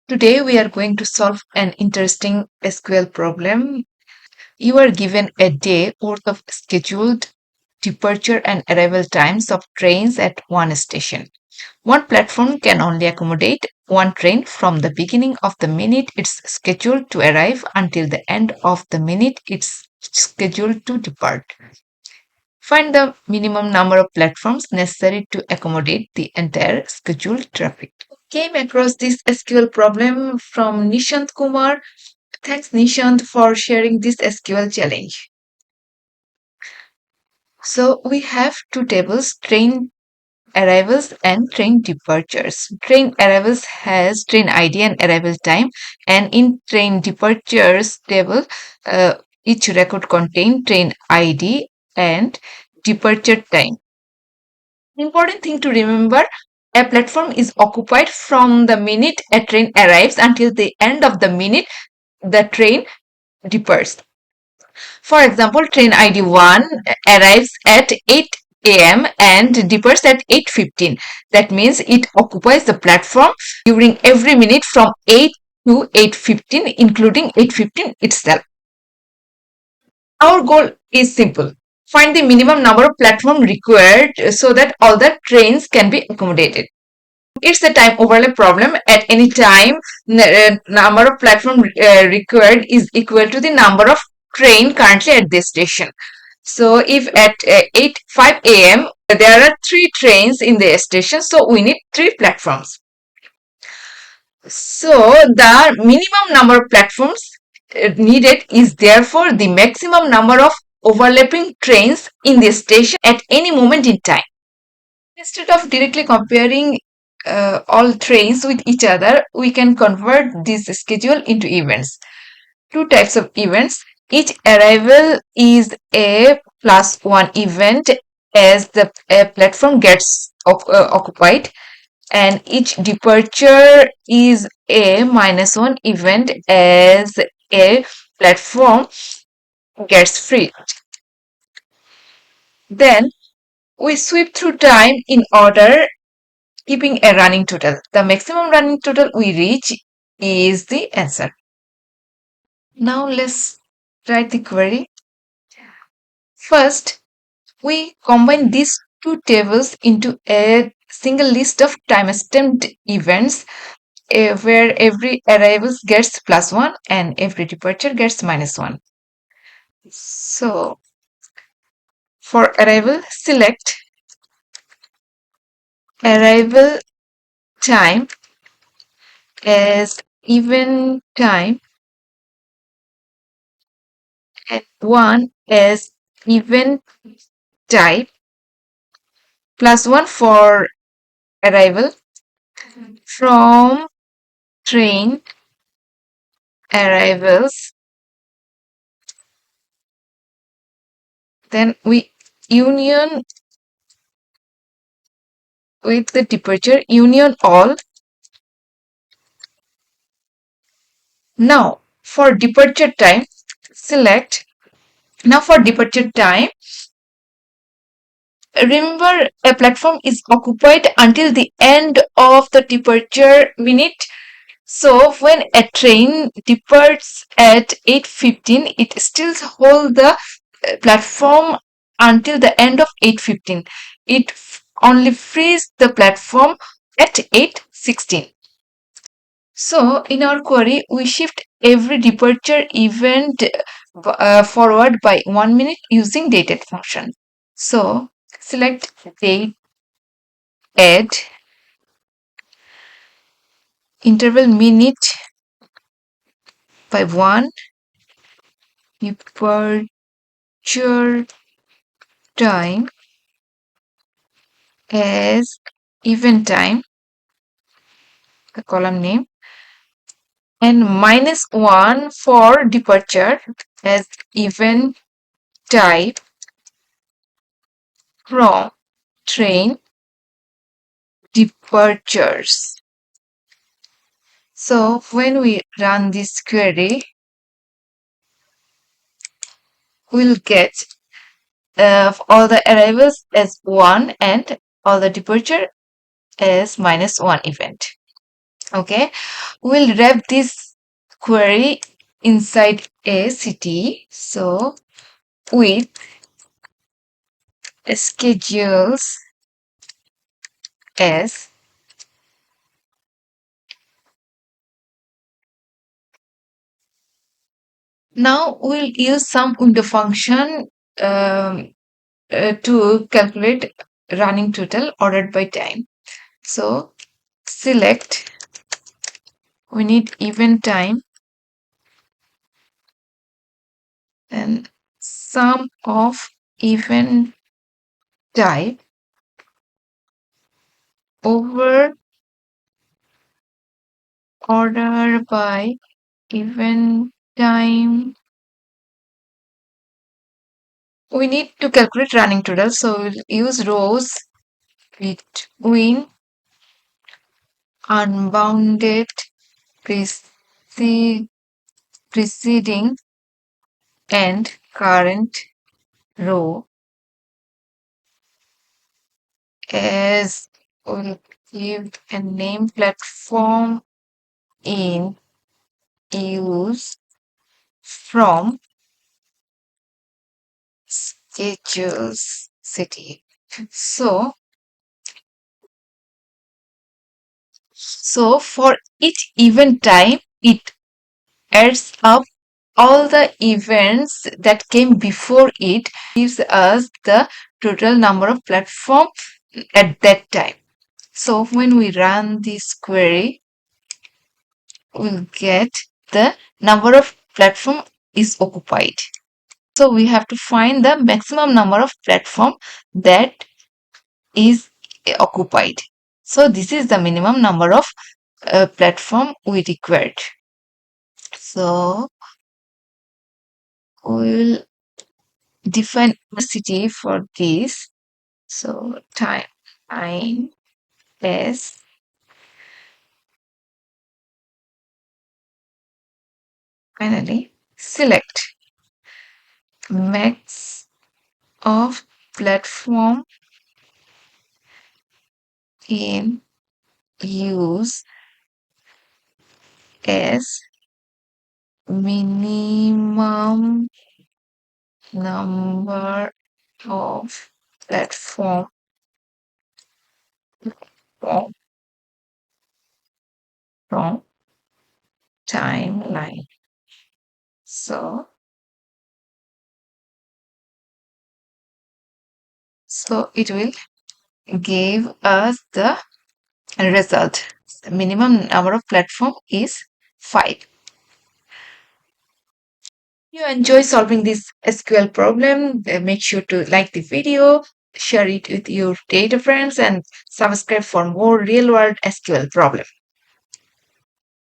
Today we are going to solve an interesting SQL problem. You are given a day worth of scheduled departure and arrival times of trains at one station. One platform can only accommodate one train from the beginning of the minute it's scheduled to arrive until the end of the minute it's scheduled to depart. Find the minimum number of platforms necessary to accommodate the entire scheduled traffic. Came across this SQL problem from Nishant Kumar. Thanks, Nishant, for sharing this SQL challenge. So we have two tables, train arrivals and train departures. Train arrivals has train ID and arrival time, and in train departures table, each record contain train ID and departure time. Important thing to remember, a platform is occupied from the minute a train arrives until the end of the minute the train departs. For example, train ID 1 arrives at 8 a.m. and departs at 8:15. That means it occupies the platform during every minute from 8 to 8:15, including 8:15 itself. Our goal is simple. Find the minimum number of platforms required so that all the trains can be accommodated. It's a time overlap problem. At any time, number of platform required is equal to the number of train currently at this station. So if at 5 a.m. there are 3 trains in the station, so we need 3 platforms. So the minimum number of platforms needed is therefore the maximum number of overlapping trains in the station at any moment in time. Instead of directly comparing all trains with each other, we can convert this schedule into events. Two types of events. Each arrival is a +1 event as the platform gets occupied, and each departure is a -1 event as a platform gets freed. Then we sweep through time in order, keeping a running total. The maximum running total we reach is the answer. Now let's write the query. First, we combine these two tables into a single list of time-stamped events where every arrival gets +1 and every departure gets -1. So, for arrival, select arrival time as event time and 1 as event type, +1 for arrival from train arrivals. Then we union with the departure, union all. Now for departure time, select. Now for departure time, remember a platform is occupied until the end of the departure minute. So when a train departs at 8:15, it still holds the platform until the end of 8:15. It only frees the platform at 8:16. So in our query, we shift every departure event forward by 1 minute using dated function. So select date, add interval minute by 1, departure time as event time, the column name, and -1 for departure as event type from train departures. So when we run this query, we'll get all the arrivals as 1 and all the departure as -1 event. Okay, we'll wrap this query inside a city. So with schedules as now we'll use some window function to calculate running total ordered by time. So select, we need event time and sum of event type over order by event time. We need to calculate running total, so we'll use rows between unbounded preceding and current row as we'll give a name platform in use from schedules city. So for each event time, it adds up all the events that came before it, gives us the total number of platform at that time. So when we run this query, we'll get the number of platform is occupied. So we have to find the maximum number of platform that is occupied. So this is the minimum number of platform we required. So we'll define a city for this. So time as finally select max of platform in use as minimum number of platform from, from timeline. So it will give us the result. The minimum number of platform is 5. You enjoy solving this SQL problem, make sure to like the video, share it with your data friends, and subscribe for more real world SQL problem.